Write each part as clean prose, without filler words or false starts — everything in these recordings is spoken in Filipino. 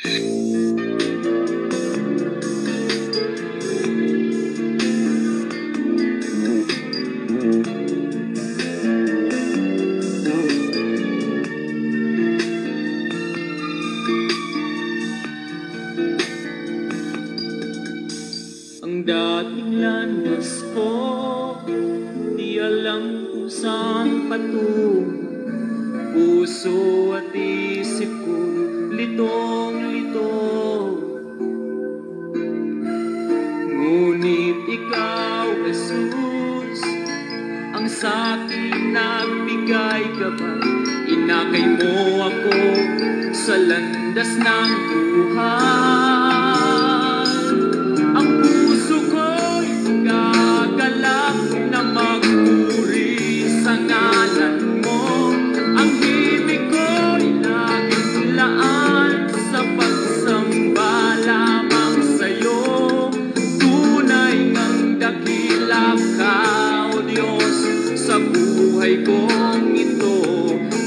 Ang dating landas ko, di alam kung saan patungo. Puso at isip ko, litong-lito. Ngunit ikaw, Jesus, ang sa'kin nagbigay gabay. Inakay mo ako sa landas ng buhay. Ang puso ko'y gagalak na magpuri sa ngalan mo. Ang himig ko'y laging laan sa pagsamba lamang sa'yo. Tunay ngang dakila ka, O Diyos, sa buhay kong ito.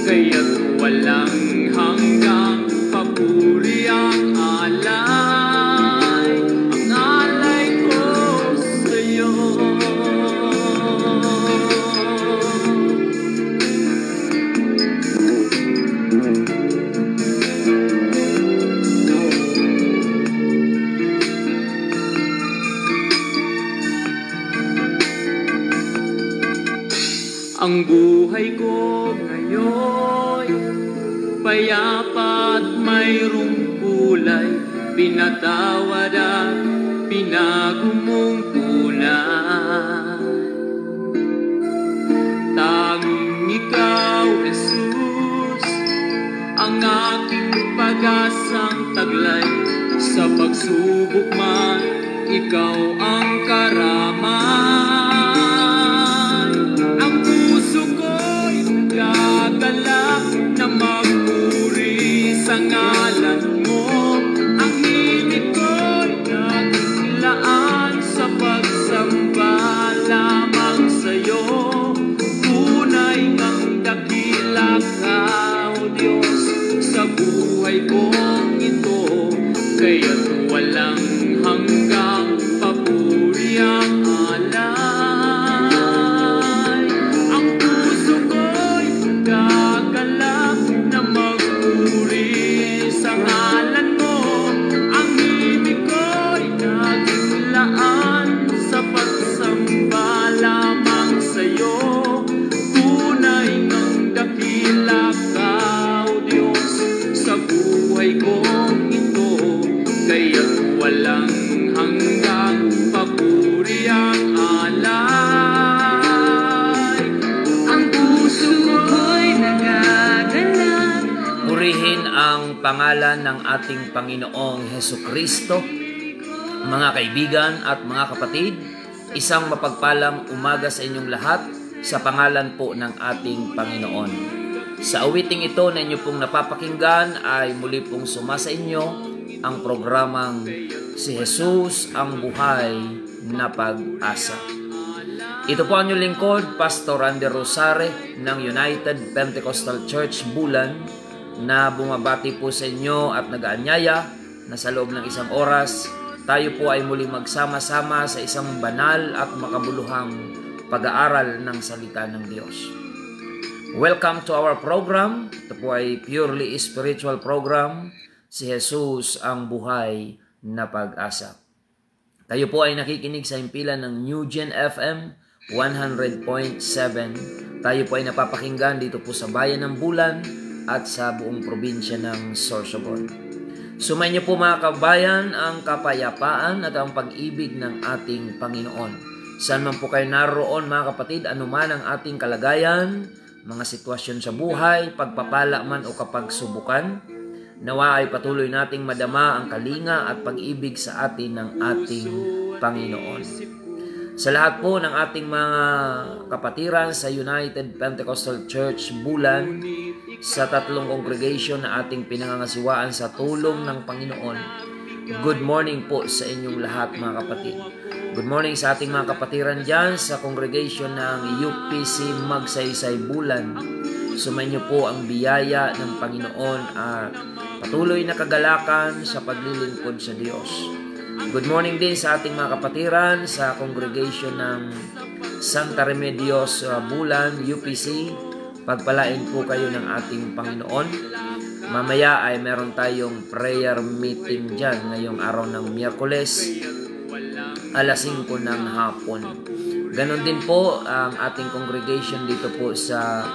Kaya't walang hanggang papuri ang alay. Ang alay ko sa'yo. Ang buhay ko ngayon, payapa at mayroong kulay. Pinatawad at binago mong tunay. Tanging ikaw, Jesus, ang aking pag-asang taglay. Sa pagsubok man, ikaw ang karamay. Ang puso ko'y gagalak na magpuri sa ngalan mo. Ang himig ko'y naglaan sa pagsamba lamang sa'yo. Tunay ngang dakila ka, O Diyos, sa buhay kong ito. Kaya't walang hanggang papuri ang alay. Ang puso ko'y gagalak na magpuri sa ngalan mo. Ang himig ko'y naglaan sa pagsamba lamang sa'yo. Tunay ngang dakila ka, O Diyos, sa buhay kong ito. Kaya't walang hanggang papuri ang alay. Ang puso ko'y nagagalak. Purihin ang pangalan ng ating Panginoong Hesukristo. Mga kaibigan at mga kapatid, isang mapagpalang umaga sa inyong lahat sa pangalan po ng ating Panginoon. Sa awiting ito na inyo pong napapakinggan ay muli pong sumasa inyo ang programang Si Jesus ang Buhay na Pag-asa. Ito po ang inyong lingkod, Pastor Randy Rosare ng United Pentecostal Church Bulan, na bumabati po sa inyo at nag-aanyaya na sa loob ng isang oras tayo po ay muling magsama-sama sa isang banal at makabuluhang pag-aaral ng salita ng Diyos. Welcome to our program. Ito po ay purely spiritual program, Si Jesus ang Buhay na Pag-asa. Tayo po ay nakikinig sa himpilan ng New Gen FM 100.7. Tayo po ay napapakinggan dito po sa Bayan ng Bulan at sa buong probinsya ng Sorsogon. Sumayin niyo po mga kabayan ang kapayapaan at ang pag-ibig ng ating Panginoon. Saan man po kayo naroon mga kapatid, anuman ang ating kalagayan, mga sitwasyon sa buhay, pagpapala man o kapagsubukan, nawa ay patuloy nating madama ang kalinga at pag-ibig sa atin ng ating Panginoon. Sa lahat po ng ating mga kapatiran sa United Pentecostal Church Bulan, sa 3 congregation na ating pinangangasiwaan sa tulong ng Panginoon, good morning po sa inyong lahat mga kapatid. Good morning sa ating mga kapatiran dyan sa congregation ng UPC Magsaysay Bulan. Sumayin niyo po ang biyaya ng Panginoon at patuloy na kagalakan sa paglilingkod sa Diyos. Good morning din sa ating mga kapatiran sa congregation ng Santa Remedios Bulan, UPC. Pagpalain po kayo ng ating Panginoon. Mamaya ay meron tayong prayer meeting dyan ngayong araw ng Miyerkules, alas 5 ng hapon. Ganon din po ang ating congregation dito po sa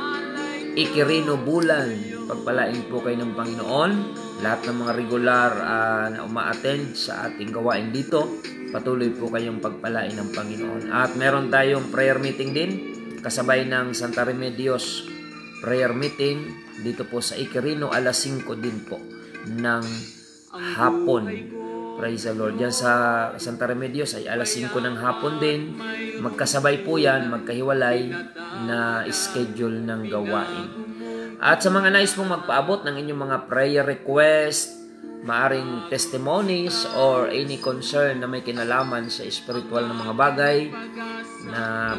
Iquirino Bulan. Pagpalain po kayo ng Panginoon. Lahat ng mga regular na uma-attend sa ating gawain dito, patuloy po kayong pagpalain ng Panginoon. At meron tayong prayer meeting din, kasabay ng Santa Remedios prayer meeting dito po sa Iquirino, alas 5 din po ng hapon. Praise the Lord. Yan sa Santa Remedios ay alas 5 ng hapon din. Magkasabay po yan, magkahiwalay na schedule ng gawain. At sa mga nais pong magpaabot ng inyong mga prayer request, maaring testimonies or any concern na may kinalaman sa spiritual na mga bagay na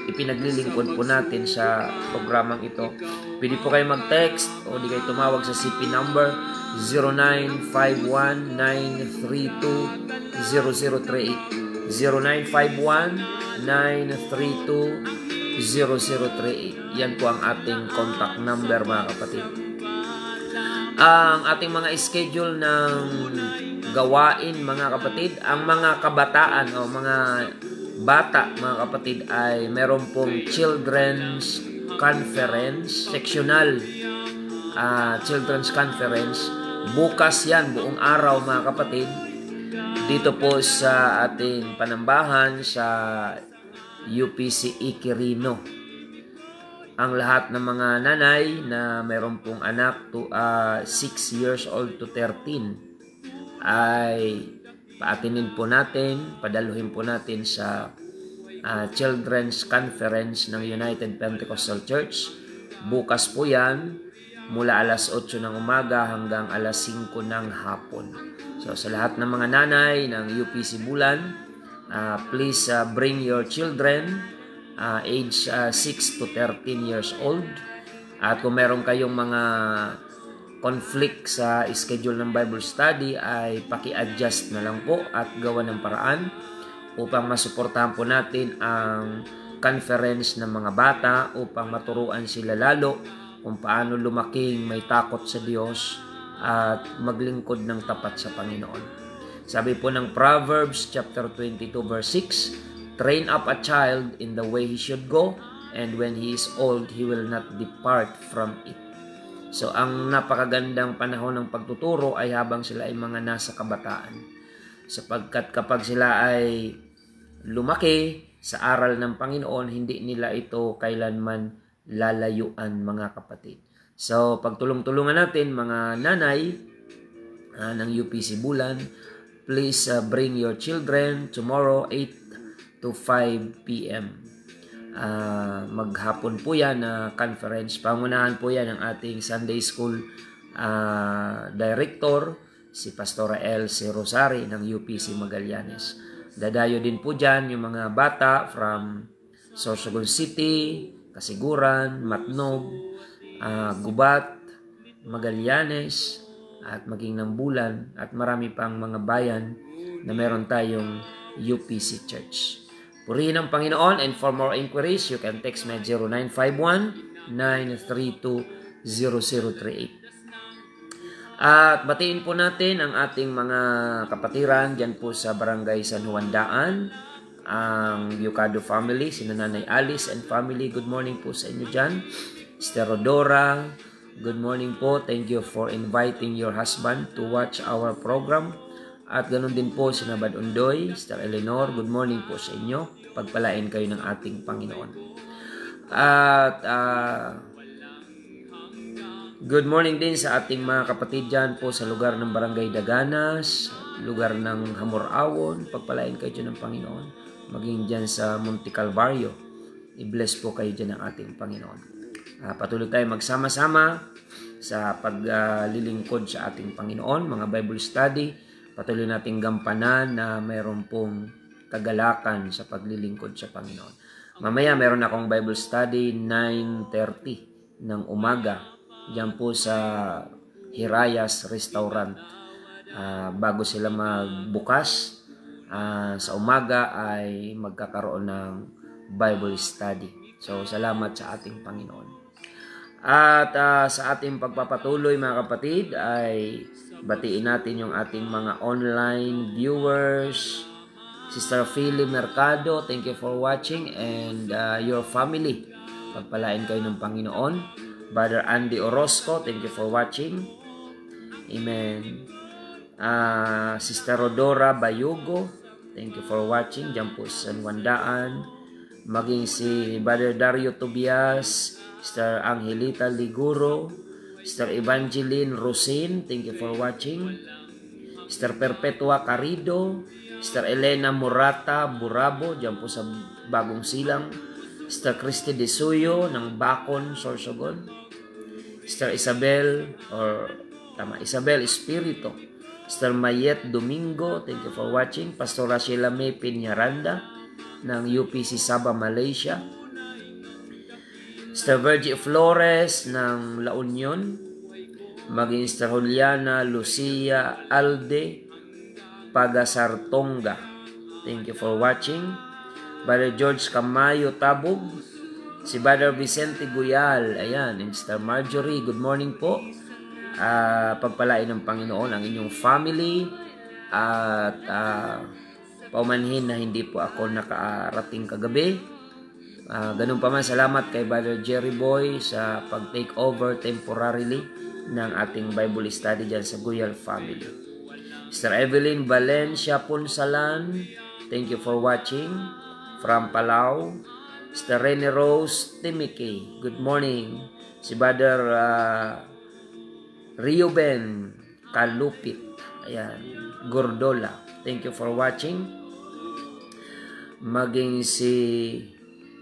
ipinaglilingkod po natin sa programang ito, pwede po kayo mag-text o di kayo tumawag sa CP number 0951-932-0038 0951-932-0038. Yan po ang ating contact number, mga kapatid. Ang ating mga schedule ng gawain, mga kapatid, ang mga kabataan o mga bata, mga kapatid, ay meron pong children's conference, sectional children's conference. Bukas yan, buong araw, mga kapatid, dito po sa ating panambahan sa UPC Iquirino. Ang lahat ng mga nanay na meron pong anak to 6 years old to 13 ay paatinin po natin, padaluhin po natin sa Children's Conference ng United Pentecostal Church. Bukas po yan, mula alas 8 ng umaga hanggang alas 5 ng hapon. So sa lahat ng mga nanay ng UPC Bulan, please bring your children age 6 to 13 years old. At kung meron kayong mga conflict sa schedule ng Bible study, ay paki-adjust na lang po at gawa ng paraan upang masuportahan po natin ang conference ng mga bata, upang maturuan sila lalo kung paano lumaking may takot sa Diyos at maglingkod ng tapat sa Panginoon. Sabi po ng Proverbs chapter 22 verse 6, train up a child in the way he should go, and when he is old, he will not depart from it. So, ang napakagandang panahon ng pagtuturo ay habang sila ay mga nasa kabataan. Sapagkat kapag sila ay lumaki sa aral ng Panginoon, hindi nila ito kailanman lalayuan, mga kapatid. So, pagtulong-tulungan natin, mga nanay ng UPC Bulan, please bring your children tomorrow 8 to 5 p.m. Maghapon po yan na conference. Pangunahan po yan ng ating Sunday School Director, si Pastora Elsie Rosari ng UPC Magallanes. Dadayo din po dyan yung mga bata from Sorsogon City, Kasiguran, Matnog, Gubat, Magallanes, at maging ng Bulan, at marami pang mga bayan na meron tayong UPC Church. Purihin ang Panginoon, and for more inquiries, you can text me 0951-932-0038. At batiin po natin ang ating mga kapatiran dyan po sa Barangay San Juan Daan, ang Yucado family, si Nanay Alice and family. Good morning po sa inyo dyan. Sister Rodora, good morning po. Thank you for inviting your husband to watch our program. At ganoon din po si Nabad Undoy, Sister Eleanor, good morning po sa inyo. Pagpalain kayo ng ating Panginoon. At good morning din sa ating mga kapatid dyan po sa lugar ng Barangay Daganas, lugar ng Hamorawon. Pagpalain kayo dyan ng Panginoon. Maging dyan sa Monte Calvario, i-bless po kayo dyan ng ating Panginoon. Patuloy tayo magsama-sama sa paglilingkod sa ating Panginoon, mga Bible study. Patuloy nating gampanan na mayroon pong kagalakan sa paglilingkod sa Panginoon. Mamaya meron akong Bible study 9:30 ng umaga. Diyan po sa Hirayas Restaurant. Bago sila magbukas, sa umaga ay magkakaroon ng Bible study. So, salamat sa ating Panginoon. At sa ating pagpapatuloy mga kapatid ay batiin natin yung ating mga online viewers. Sister Philly Mercado, thank you for watching, and your family. Pagpalain kayo ng Panginoon. Brother Andy Orozco, thank you for watching. Amen. Sister Rodora Bayugo, thank you for watching. Diyan po sa San Wandaan. Maging si Brother Dario Tobias, Sister Angelita Liguro, Sister Evangeline Rosin, thank you for watching. Sister Perpetua Carido, Sister Elena Murata Burabo, diyan po sa Bagong Silang. Sister Christy De Suyo ng Bacon, Sorsogon. Sister Isabel Espirito. Sister Mayet Domingo, thank you for watching. Pastora Sheila May Piñaranda ng UPC Sabah, Malaysia. Sister Virgie Flores ng La Union. Maging Sister Juliana Lucia Alde Pagasartonga, thank you for watching. Brother George Camayo Tabog. Si Brother Vicente Guyal, ayan, and Sister Marjorie, good morning po. Pagpalain ng Panginoon ang inyong family. At paumanhin na hindi po ako nakarating kagabi. Ganun pa man, salamat kay Brother Jerry Boy sa pag-take over temporarily ng ating Bible study dyan sa Guyal family. Sister Evelyn Valencia Punsalan, thank you for watching from Palau. Sister Rene Rose Timiki, good morning. Si Brother Reuben Kalupit, ayan, Gordola, thank you for watching. Maging si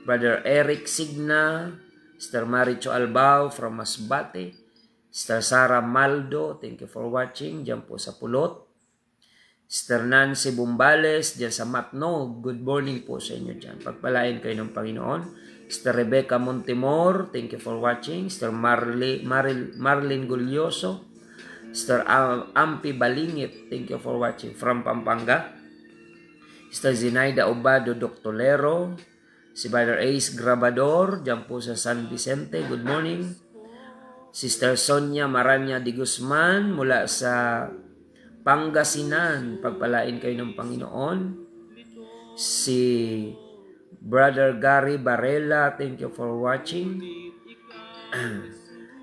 Brother Eric Signa, Sister Maricho Albao from Masbate, Sister Sara Maldo, thank you for watching, dyan po sa Pulot. Sister Nancy Bumbales, dyan sa Matnog, good morning po sa inyo dyan. Pagpalain kayo ng Panginoon. Sister Rebecca Montemor, thank you for watching. Sister Marlene Gulyoso, Sister Ampi Balingit, thank you for watching from Pampanga. Sister Zinaida Obado Doctolero, si Brother Ace Grabador, dyan po sa San Vicente, good morning. Sister Sonia Maranya de Guzman mula sa Pangasinan, pagpalain kayo ng Panginoon. Si Brother Gary Barela, thank you for watching.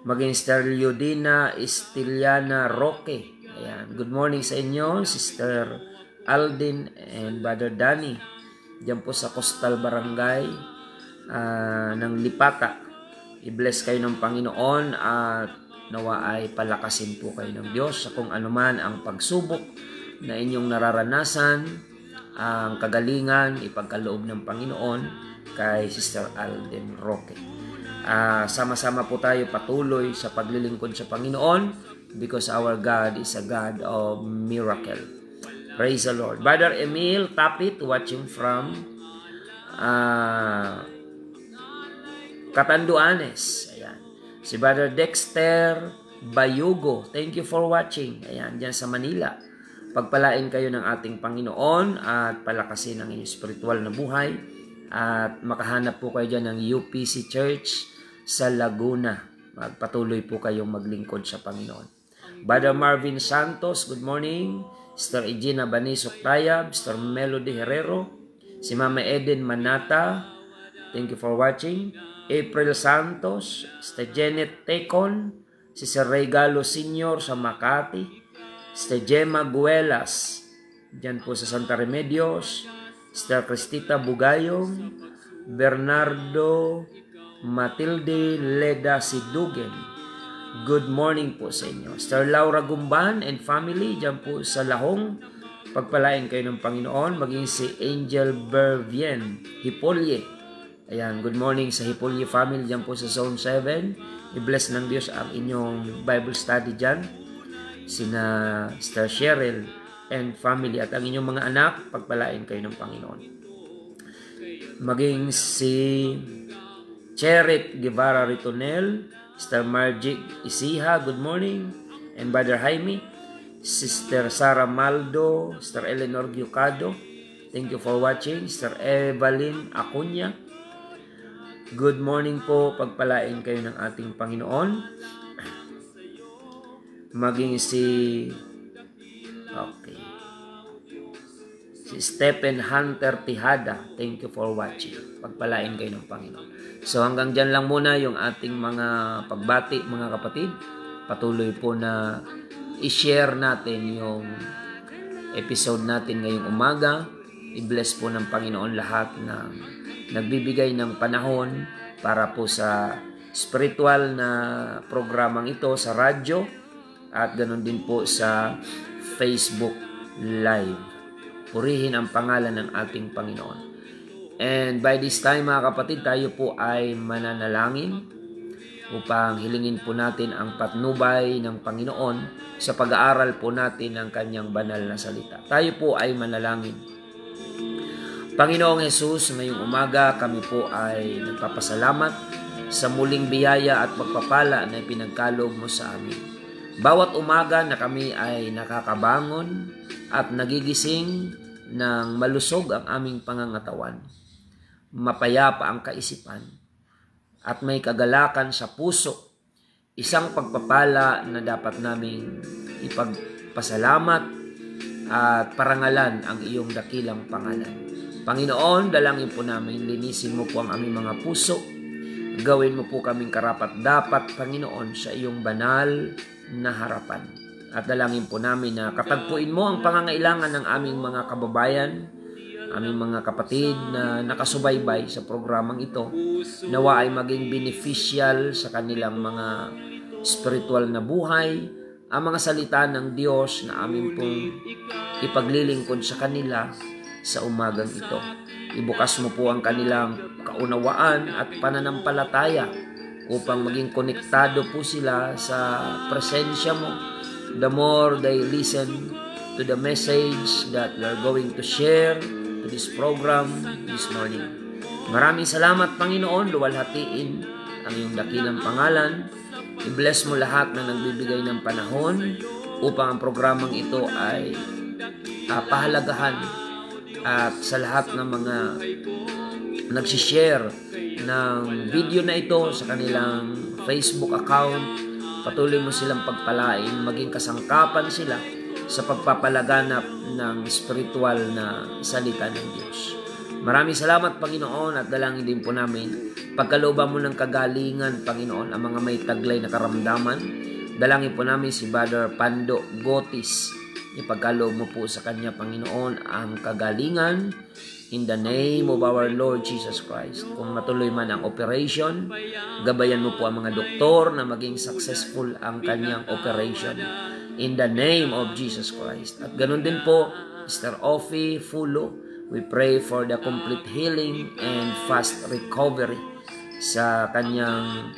Maging Sister Leodina Estiliana Roque, ayan, good morning sa inyo. Sister Aldin and Brother Danny, diyan po sa Coastal Barangay ng Lipata. I-bless kayo ng Panginoon at nawa ay palakasin po kayo ng Diyos sa kung anuman ang pagsubok na inyong nararanasan. Ang kagalingan ipagkaloob ng Panginoon kay Sister Alden Roque. Sama-sama po tayo patuloy sa paglilingkod sa Panginoon because our God is a God of miracle. Praise the Lord. Brother Emil Tapit watching from Catanduanes. Ayan. Si Brother Dexter Bayugo, thank you for watching. Ayan, dyan sa Manila. Pagpalain kayo ng ating Panginoon at palakasin ang inyong spiritual na buhay. At makahanap po kayo dyan ng UPC Church sa Laguna. Magpatuloy po kayong maglingkod sa Panginoon. Brother Marvin Santos, good morning. Sister Egina Banisok Tayab, Sister Melody Herrero, si Mama Eden Manata, thank you for watching. April Santos, Sister Janet Tecon, si Sir Ray Galo Sr. sa Makati, Sister Gemma Guelas, dyan po sa Santa Remedios, Sister Cristita Bugayong, Bernardo Matilde Leda Sidugen, good morning po sa inyo. Sister Laura Gumban and family, dyan po sa Lahong, pagpalain kayo ng Panginoon. Maging si Angel Bervien Hipolye, ayan, good morning sa Hipolye family, dyan po sa Zone 7. I-bless ng Diyos ang inyong Bible study dyan. Sina Sister Cheryl and family at ang inyong mga anak, pagpalain kayo ng Panginoon. Maging si Cherit Guevara Ritonel, Sister Margie Isiha, good morning. and Brother Jaime, Sister Sara Maldo, Sister Eleanor Giucado, thank you for watching. Sister Evelyn Acuña, good morning po, pagpalain kayo ng ating Panginoon. Maging si Stephen Hunter Tijada, thank you for watching. Pagpalain kayo ng Panginoon. So hanggang dyan lang muna yung ating mga pagbati, mga kapatid. Patuloy po na i-share natin yung episode natin ngayong umaga. I-bless po ng Panginoon lahat na nagbibigay ng panahon para po sa spiritual na programang ito sa radyo at ganoon din po sa Facebook Live. Purihin ang pangalan ng ating Panginoon. And by this time mga kapatid, tayo po ay mananalangin upang hilingin po natin ang patnubay ng Panginoon sa pag-aaral po natin ng kanyang banal na salita. Tayo po ay manalangin. Panginoong Jesus, ngayong umaga kami po ay nagpapasalamat sa muling biyaya at pagpapala na ipinagkaloob mo sa amin. Bawat umaga na kami ay nakakabangon at nagigising ng malusog ang aming pangangatawan, mapayapa ang kaisipan, at may kagalakan sa puso, isang pagpapala na dapat naming ipagpasalamat at parangalan ang iyong dakilang pangalan. Panginoon, dalangin po namin, linisin mo po ang aming mga puso, gawin mo po kaming karapat-dapat, Panginoon, sa iyong banal na harapan. At dalangin po namin na katagpuin mo ang pangangailangan ng aming mga kababayan, aming mga kapatid na nakasubaybay sa programang ito, nawa ay maging beneficial sa kanilang mga spiritual na buhay, ang mga salita ng Diyos na aming pong ipaglilingkod sa kanila sa umagang ito. Ibukas mo po ang kanilang kaunawaan at pananampalataya upang maging konektado po sila sa presensya mo. The more they listen to the message that we are going to share to this program this morning. Maraming salamat, Panginoon. Luwalhatiin ang iyong dakilang pangalan. I-bless mo lahat na nagbibigay ng panahon upang ang programang ito ay pahalagahan. At sa lahat ng mga nagsishare ng video na ito sa kanilang Facebook account, patuloy mo silang pagpalain, maging kasangkapan sila sa pagpapalaganap ng spiritual na salita ng Diyos. Maraming salamat, Panginoon, at dalangin din po namin, pagkalooban mo ng kagalingan, Panginoon, ang mga may taglay na karamdaman. Dalangin po namin si Brother Pando Gotis, ipagkaloob mo po sa kanya, Panginoon, ang kagalingan in the name of our Lord Jesus Christ. Kung matuloy man ang operation, gabayan mo po ang mga doktor na maging successful ang kanyang operation in the name of Jesus Christ. At ganun din po, Mr. Ofi Fulo, we pray for the complete healing and fast recovery sa kanyang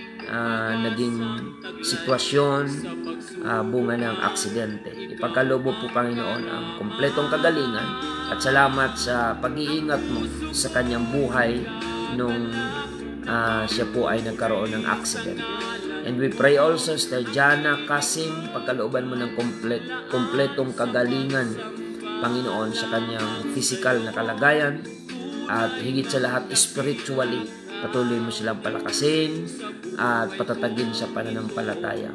naging sitwasyon bunga ng aksidente. Ipagkaloob mo po, Panginoon, ang kompletong kagalingan at salamat sa pag-iingat mo sa kanyang buhay nung siya po ay nagkaroon ng accident. And we pray also sa Jana Kasim, pagkalooban mo ng kompletong kagalingan, Panginoon, sa kanyang physical na kalagayan at higit sa lahat spiritually. Patuloy mo silang palakasin at patatagin sa pananampalataya.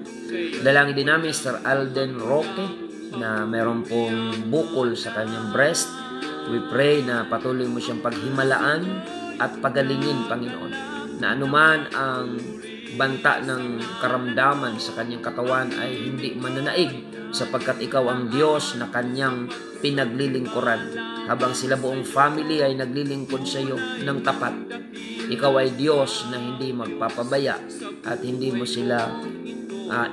Dalangin din namin Mr. Alden Roque na meron pong bukol sa kanyang breast. We pray na patuloy mo siyang paghimalaan at pagalingin, Panginoon, na anuman ang banta ng karamdaman sa kanyang katawan ay hindi mananaig sapagkat ikaw ang Diyos na kanyang pinaglilingkuran. Habang sila buong family ay naglilingkod sa iyo ng tapat, ikaw ay Diyos na hindi magpapabaya at hindi mo sila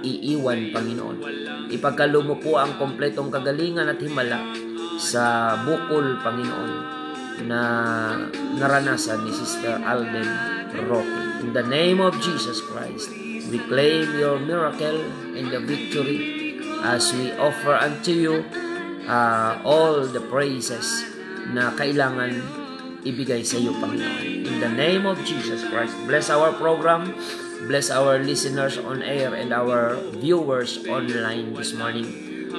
iiwan, Panginoon. Ipagkaloob mo po ang kompletong kagalingan at himala sa bukol, Panginoon, na naranasan ni Sister Alden Roque. In the name of Jesus Christ, we claim your miracle and the victory as we offer unto you all the praises na kailangan ibigay sa iyo, Panginoon. In the name of Jesus Christ, bless our program, Bless our listeners on air and our viewers online this morning.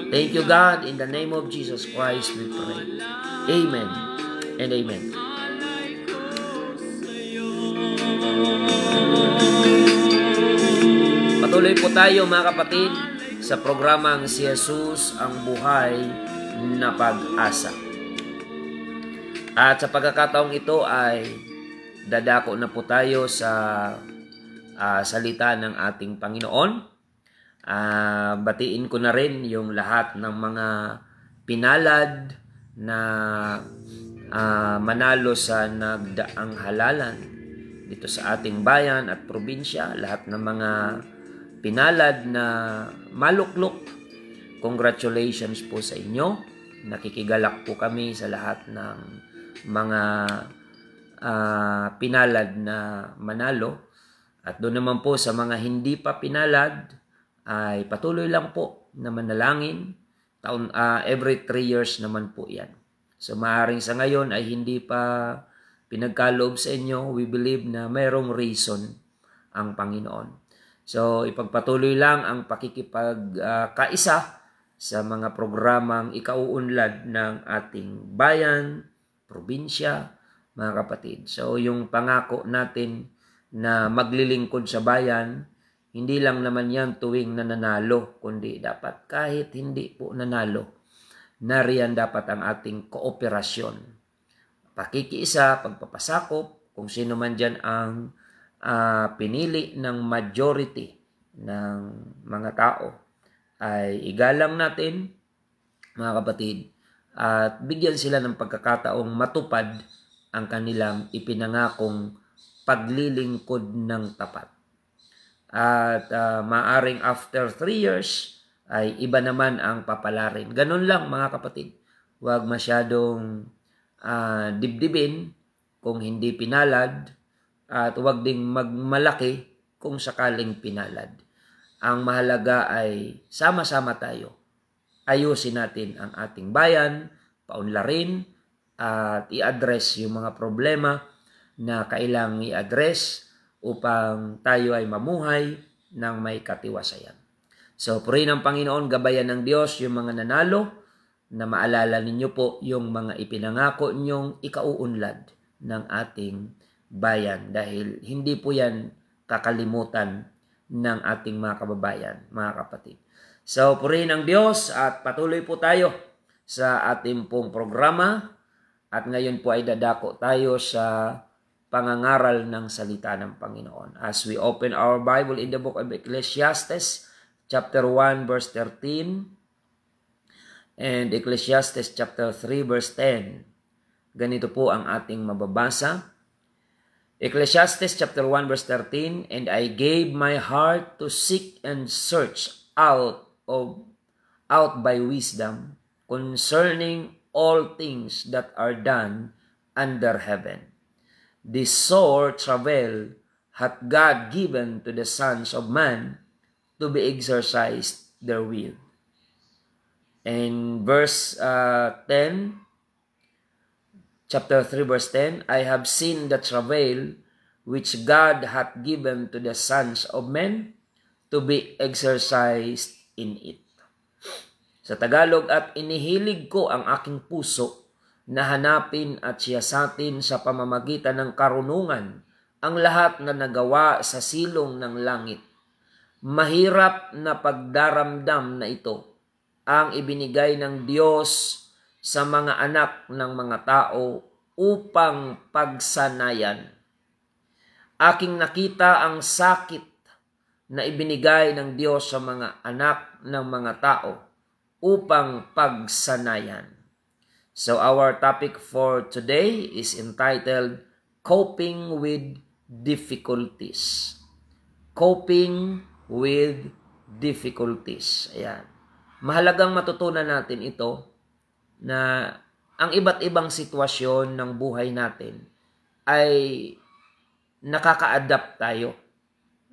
Thank you, God. In the name of Jesus Christ, we pray. Amen and amen. Patuloy po tayo mga kapatid sa programang Si Jesus ang Buhay na Pag-asa. At sa pagkakataong ito ay dadako na po tayo sa salita ng ating Panginoon. Batiin ko na rin yung lahat ng mga pinalad na manalo sa nagdaang halalan dito sa ating bayan at probinsya. Lahat ng mga pinalad na maluklok, congratulations po sa inyo. Nakikigalak po kami sa lahat ng mga pinalad na manalo. At doon naman po sa mga hindi pa pinalad, ay patuloy lang po na manalangin. Every 3 years naman po yan. So maaaring sa ngayon ay hindi pa pinagkaloob sa inyo. We believe na mayroong reason ang Panginoon. So ipagpatuloy lang ang pakikipagkaisa sa mga programang ikauunlad ng ating bayan, probinsya, mga kapatid. So yung pangako natin na maglilingkod sa bayan, hindi lang naman yan tuwing nananalo, kundi dapat kahit hindi po nanalo, nariyan dapat ang ating kooperasyon. Pakikiisa, pagpapasakop, kung sino man dyan ang pinili ng majority ng mga tao, ay igalang natin, mga kapatid, at bigyan sila ng pagkakataong matupad ang kanilang ipinangakong paglilingkod ng tapat. At maaring after 3 years ay iba naman ang papalarin. Ganun lang mga kapatid. Huwag masyadong dibdibin kung hindi pinalad at huwag ding magmalaki kung sakaling pinalad. Ang mahalaga ay sama-sama tayo. Ayusin natin ang ating bayan, paunlarin at i-address yung mga problema na kailangang i-address upang tayo ay mamuhay ng may katiwasayan. So, purihin ng Panginoon, gabayan ng Diyos yung mga nanalo, na maalala ninyo po yung mga ipinangako ninyong ikauunlad ng ating bayan. Dahil hindi po yan kakalimutan ng ating mga kababayan, mga kapatid. So, purihin ng Diyos at patuloy po tayo sa ating pong programa. At ngayon po ay dadako tayo sa pangangaral ng salita ng Panginoon. As we open our Bible in the book of Ecclesiastes, chapter 1, verse 13, and Ecclesiastes chapter 3, verse 10. Ganito po ang ating mababasa. Ecclesiastes chapter 1, verse 13, and I gave my heart to seek and search out by wisdom concerning all things that are done under heaven. This sore travail hath God given to the sons of man to be exercised therewith. And verse 10, chapter 3, verse 10, I have seen the travail which God hath given to the sons of men to be exercised in it. Sa Tagalog, at inihilig ko ang aking puso na hanapin at siyasatin sa pamamagitan ng karunungan ang lahat na nagawa sa silong ng langit. Mahirap na pagdaramdam na ito ang ibinigay ng Diyos sa mga anak ng mga tao upang pagsanayan. Aking nakita ang sakit na ibinigay ng Diyos sa mga anak ng mga tao upang pagsanayan. So our topic for today is entitled Coping with Difficulties. Coping with Difficulties. Ayan. Mahalagang matutunan natin ito na ang iba't ibang sitwasyon ng buhay natin ay nakaka-adapt tayo.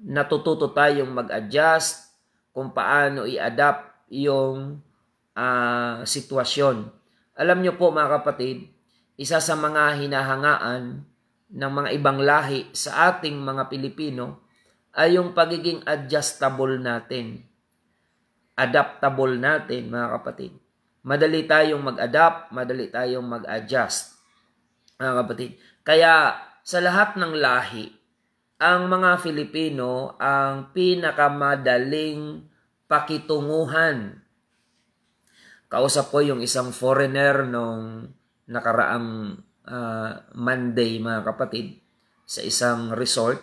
Natututo tayong mag-adjust kung paano i-adapt yung sitwasyon. Alam nyo po mga kapatid, isa sa mga hinahangaan ng mga ibang lahi sa ating mga Pilipino ay yung pagiging adjustable natin. Adaptable natin, mga kapatid. Madali tayong mag-adapt, madali tayong mag-adjust, mga kapatid. Kaya sa lahat ng lahi, ang mga Filipino ang pinakamadaling pakitunguhan. Kausap ko yung isang foreigner nung nakaraang Monday, mga kapatid, sa isang resort.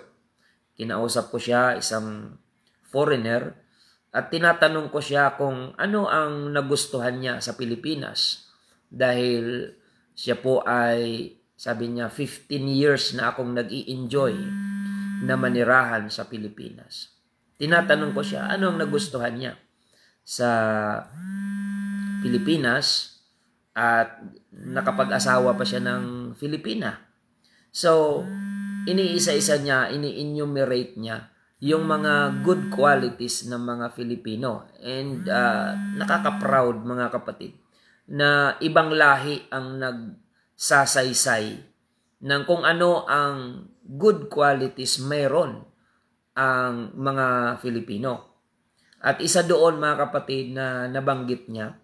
Kinausap ko siya, isang foreigner, at tinatanong ko siya kung ano ang nagustuhan niya sa Pilipinas. Dahil siya po ay, sabi niya, 15 years na akong nag-i-enjoy na manirahan sa Pilipinas. Tinatanong ko siya, ano ang nagustuhan niya sa Pilipinas, at nakapag-asawa pa siya ng Filipina. So, iniisa-isa niya, ini-enumerate niya yung mga good qualities ng mga Filipino. And nakaka-proud, mga kapatid, na ibang lahi ang nagsasaysay ng kung ano ang good qualities mayroon ang mga Filipino. At isa doon, mga kapatid, na nabanggit niya,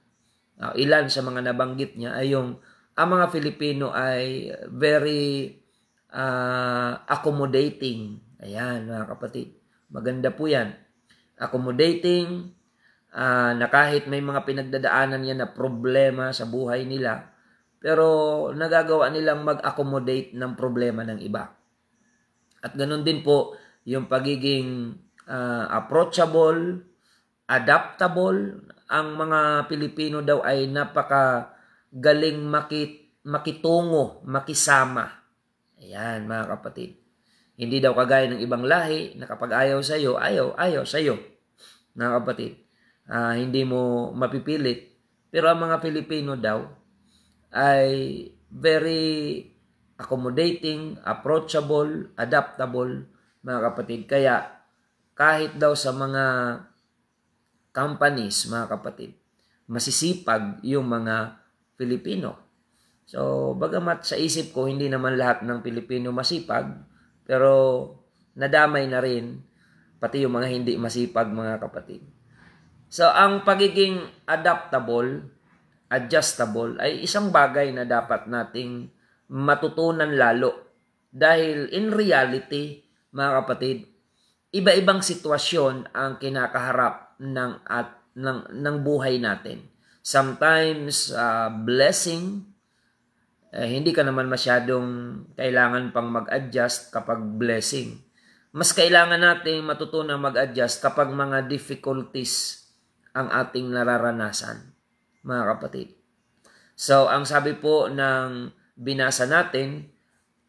ilan sa mga nabanggit niya ay yung ang mga Filipino ay very accommodating. Ayan, mga kapatid. Maganda po yan. Accommodating, na kahit may mga pinagdadaanan yan na problema sa buhay nila, pero nagagawa nilang mag-accommodate ng problema ng iba. At ganun din po yung pagiging approachable, adaptable. Ang mga Pilipino daw ay napakagaling makitungo, makisama. Ayan, mga kapatid. Hindi daw kagaya ng ibang lahi na kapag ayaw sa'yo, ayaw sa'yo. Mga kapatid, hindi mo mapipilit. Pero ang mga Pilipino daw ay very accommodating, approachable, adaptable, mga kapatid. Kaya kahit daw sa mga companies, mga kapatid, masisipag yung mga Pilipino. So, bagamat sa isip ko, hindi naman lahat ng Pilipino masipag, pero nadamay na rin pati yung mga hindi masipag, mga kapatid. So, ang pagiging adaptable, adjustable, ay isang bagay na dapat nating matutunan lalo. Dahil in reality, mga kapatid, iba-ibang sitwasyon ang kinakaharap ng buhay natin. Sometimes, blessing, hindi ka naman masyadong kailangan pang mag-adjust kapag blessing. Mas kailangan natin matutunang mag-adjust kapag mga difficulties ang ating nararanasan, mga kapatid. So, ang sabi po ng binasa natin,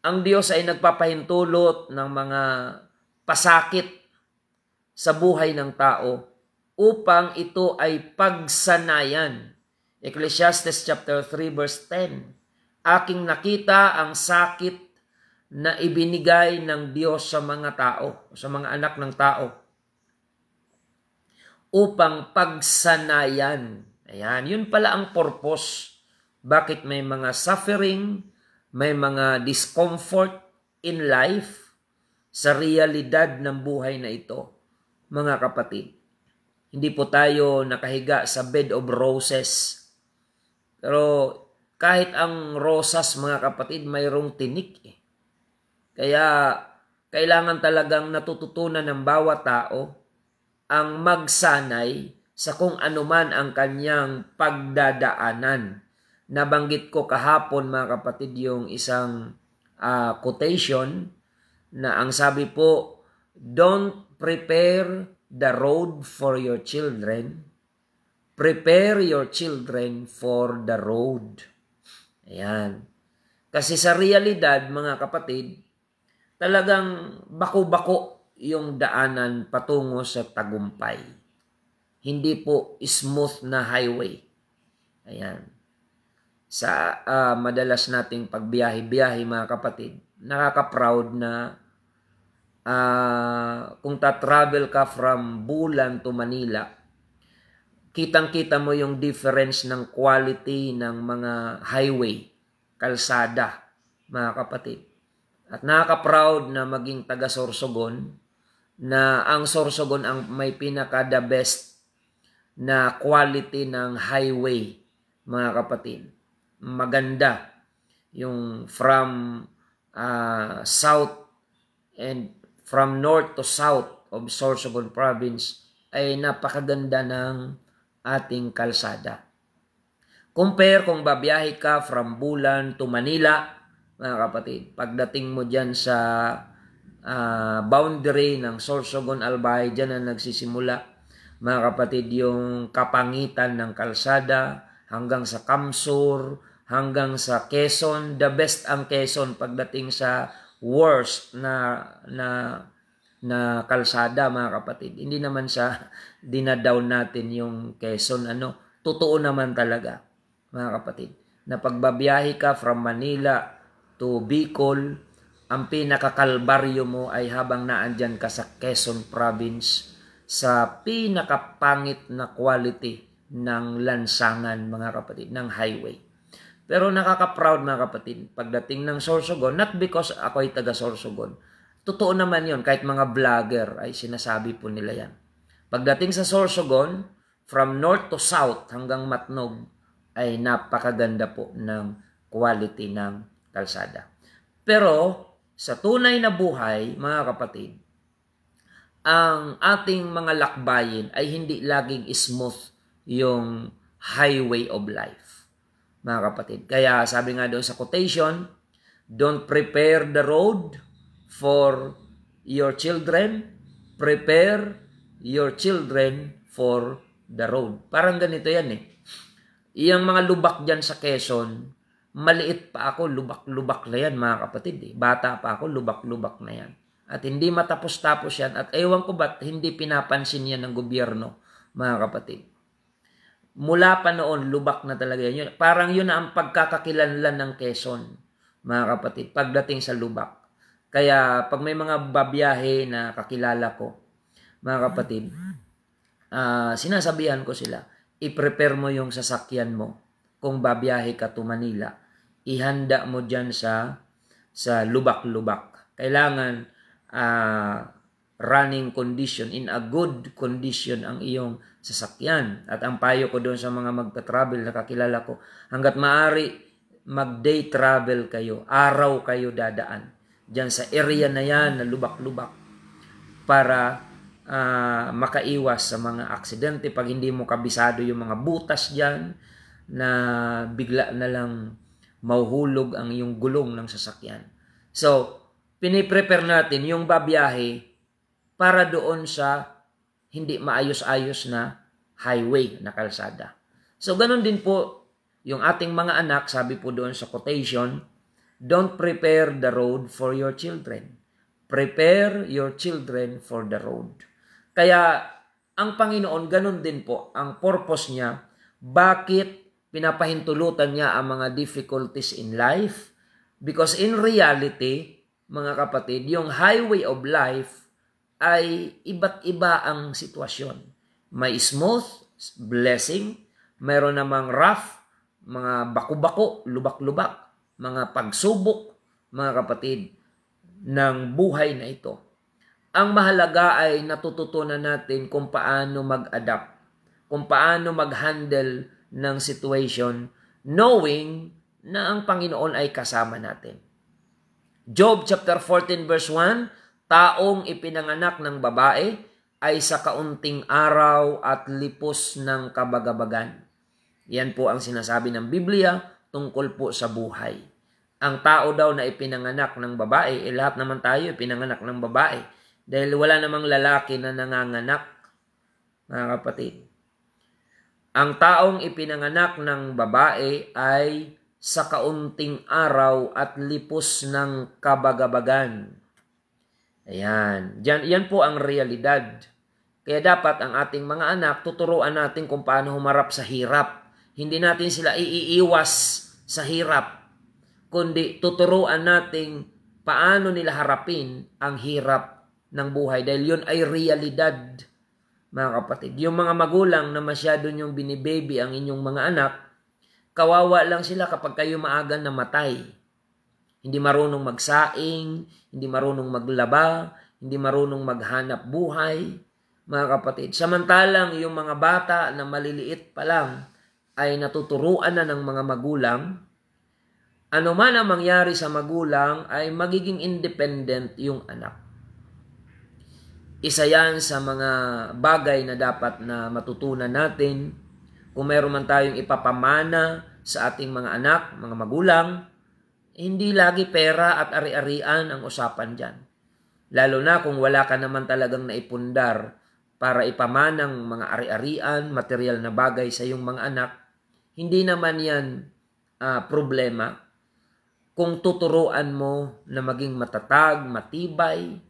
ang Diyos ay nagpapahintulot ng mga pasakit sa buhay ng tao upang ito ay pagsanayan. Ecclesiastes chapter 3 verse 10. Aking nakita ang sakit na ibinigay ng Diyos sa mga tao, sa mga anak ng tao, upang pagsanayan. Ayan, yun pala ang purpose. Bakit may mga suffering, may mga discomfort in life sa realidad ng buhay na ito, mga kapatid. Hindi po tayo nakahiga sa bed of roses. Pero kahit ang rosas, mga kapatid, mayroong tinik. Kaya kailangan talagang natututunan ng bawat tao ang magsanay sa kung anuman ang kanyang pagdadaanan. Nabanggit ko kahapon, mga kapatid, yung isang quotation na ang sabi po, don't prepare the road for your children. Prepare your children for the road. Ayan. Kasi sa realidad, mga kapatid, talagang bako-bako yung daanan patungo sa tagumpay. Hindi po smooth na highway. Ayan. Sa madalas nating pagbiyahe-biyahe, mga kapatid, nakaka-proud na kung ta-travel ka from Bulan to Manila, kitang-kita mo yung difference ng quality ng mga highway, kalsada, mga kapatid. At nakaka-proud na maging taga Sorsogon na ang Sorsogon ang may pinaka the best na quality ng highway, mga kapatid. Maganda yung from south and from north to south of Sorsogon province ay napakaganda ng ating kalsada. Compare kung babiyahe ka from Bulan to Manila, mga kapatid. Pagdating mo dyan sa boundary ng Sorsogon Albay, dyan na nagsisimula, mga kapatid, yung kapangitan ng kalsada hanggang sa Kamsur, hanggang sa Quezon. The best ang Quezon pagdating sa worst na kalsada, mga kapatid. Hindi naman sa dinadown natin yung Quezon. Totoo naman talaga, mga kapatid, na pagbabiyahe ka from Manila to Bicol, ang pinakakalbaryo mo ay habang naandyan ka sa Quezon province, sa pinakapangit na quality ng lansangan, mga kapatid, ng highway. Pero nakaka-proud, mga kapatid, pagdating ng Sorsogon, not because ako ay taga Sorsogon. Totoo naman yon, kahit mga vlogger ay sinasabi po nila yan. Pagdating sa Sorsogon, from north to south hanggang Matnog, ay napakaganda po ng quality ng kalsada. Pero sa tunay na buhay, mga kapatid, ang ating mga lakbayin ay hindi laging smooth yung highway of life, mga kapatid. Kaya sabi nga doon sa quotation, don't prepare the road for your children, prepare your children for the road. Parang ganito yan eh. Iyang mga lubak dyan sa Quezon, maliit pa ako, lubak-lubak na yan, mga kapatid. Bata pa ako, lubak-lubak na yan. At hindi matapos-tapos yan. At ewan ko ba't hindi pinapansin yan ng gobyerno, mga kapatid. Mula pa noon, lubak na talaga yan. Parang yun na ang pagkakakilanlan ng Quezon, mga kapatid, pagdating sa lubak. Kaya pag may mga babiyahe na kakilala ko, mga kapatid, sinasabihan ko sila, i-prepare mo yung sasakyan mo kung babiyahe ka to Manila. Ihanda mo dyan sa lubak-lubak. Kailangan running condition, in a good condition ang iyong sasakyan. At ang payo ko doon sa mga magta-travel na kakilala ko, hanggat maaari mag-day travel kayo, araw kayo dadaan dyan sa area na yan na lubak-lubak para makaiwas sa mga aksidente pag hindi mo kabisado yung mga butas dyan na bigla na lang mahuhulog ang iyong gulong ng sasakyan. So, piniprepare natin yung babiyahe para doon sa hindi maayos-ayos na highway na kalsada. So, ganun din po yung ating mga anak, sabi po doon sa quotation, don't prepare the road for your children. Prepare your children for the road. Kaya, ang Panginoon, ganun din po, ang purpose niya, bakit pinapahintulutan niya ang mga difficulties in life? Because in reality, mga kapatid, yung highway of life ay iba't iba ang sitwasyon. May smooth, blessing, mayroon namang rough, mga baku-bako, lubak-lubak, mga pagsubok, mga kapatid, ng buhay na ito. Ang mahalaga ay natututunan natin kung paano mag-adapt, kung paano mag-handle ng situation, knowing na ang Panginoon ay kasama natin. Job chapter 14 verse 1, taong ipinanganak ng babae ay sa kaunting araw at lipos ng kabagabagan. Yan po ang sinasabi ng Biblia tungkol po sa buhay. Ang tao daw na ipinanganak ng babae, lahat naman tayo ipinanganak ng babae. Dahil wala namang lalaki na nanganganak, mga kapatid. Ang taong ipinanganak ng babae ay sa kaunting araw at lipos ng kabagabagan. Ayan. Yan po ang realidad. Kaya dapat ang ating mga anak, tuturuan natin kung paano humarap sa hirap. Hindi natin sila iiwas sa hirap, kundi tuturuan natin paano nila harapin ang hirap ng buhay. Dahil yun ay realidad, mga kapatid. Yung mga magulang na masyado nyong binibaby ang inyong mga anak, kawawa lang sila kapag kayo maagang namatay. Hindi marunong magsaing, hindi marunong maglaba, hindi marunong maghanap buhay, mga kapatid. Samantalang yung mga bata na maliliit pa lang ay natuturuan na ng mga magulang, ano man ang mangyari sa magulang ay magiging independent yung anak. Isa yan sa mga bagay na dapat na matutunan natin kung mayroon man tayong ipapamana sa ating mga anak, mga magulang. Hindi lagi pera at ari-arian ang usapan dyan. Lalo na kung wala ka naman talagang naipundar para ipamanang mga ari-arian, material na bagay sa iyong mga anak, hindi naman yan problema kung tuturuan mo na maging matatag, matibay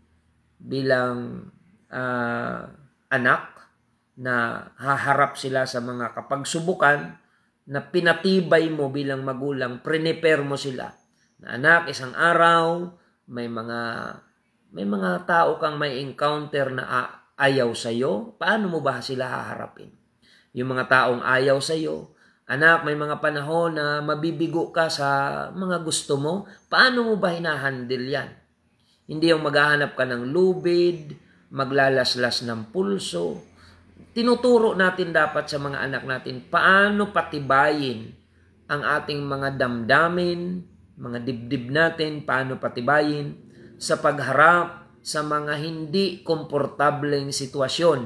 bilang anak na haharap sila sa mga kapagsubukan na pinatibay mo bilang magulang, prepare mo sila. Na anak, isang araw, may mga tao kang may encounter na ayaw sa'yo, paano mo ba sila haharapin? Yung mga taong ayaw sa'yo, anak, may mga panahon na mabibigo ka sa mga gusto mo, paano mo ba hinahandle yan? Hindi yung maghahanap ka ng lubid, maglalaslas ng pulso. Tinuturo natin dapat sa mga anak natin paano patibayin ang ating mga damdamin, mga dibdib natin, paano patibayin sa pagharap sa mga hindi komportableng sitwasyon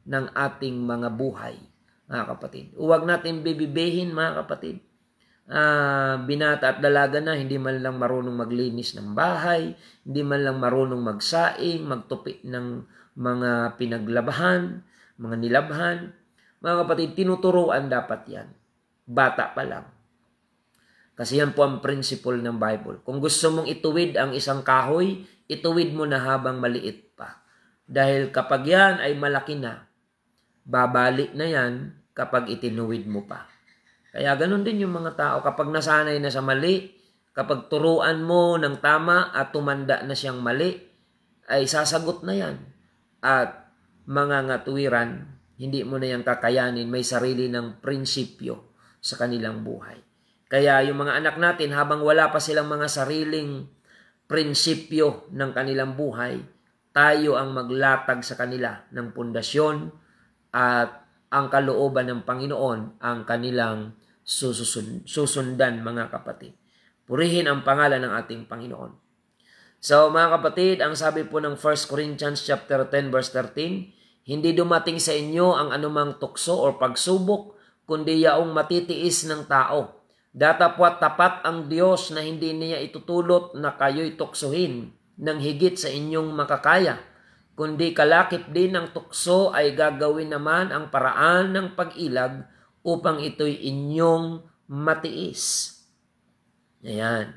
ng ating mga buhay, mga kapatid. Huwag natin bibibihin, mga kapatid. Binata at dalaga na, hindi man lang marunong maglinis ng bahay, hindi man lang marunong magsaing, magtupi ng mga pinaglabahan, mga nilabhan. Mga kapatid, tinuturuan dapat yan. Bata pa lang. Kasi yan po ang principle ng Bible. Kung gusto mong ituwid ang isang kahoy, ituwid mo na habang maliit pa. Dahil kapag yan ay malaki na, babalik na yan kapag itinuwid mo pa. Kaya ganun din yung mga tao. Kapag nasanay na sa mali, kapag turuan mo ng tama at tumanda na siyang mali, ay sasagot na yan. At mga ngatuwiran, hindi mo na yan kakayanin. May sarili ng prinsipyo sa kanilang buhay. Kaya yung mga anak natin, habang wala pa silang mga sariling prinsipyo ng kanilang buhay, tayo ang maglatag sa kanila ng pundasyon at ang kalooban ng Panginoon ang kanilang susundan, mga kapatid. Purihin ang pangalan ng ating Panginoon. So mga kapatid, ang sabi po ng 1 Corinthians chapter 10 verse 13, hindi dumating sa inyo ang anumang tukso o pagsubok, kundi yaong matitiis ng tao. Datapwat tapat ang Diyos na hindi niya itutulot na kayo'y tuksuhin ng higit sa inyong makakaya, kundi kalakip din ng tukso ay gagawin naman ang paraan ng pag-ilag upang ito'y inyong matiis. Ayan.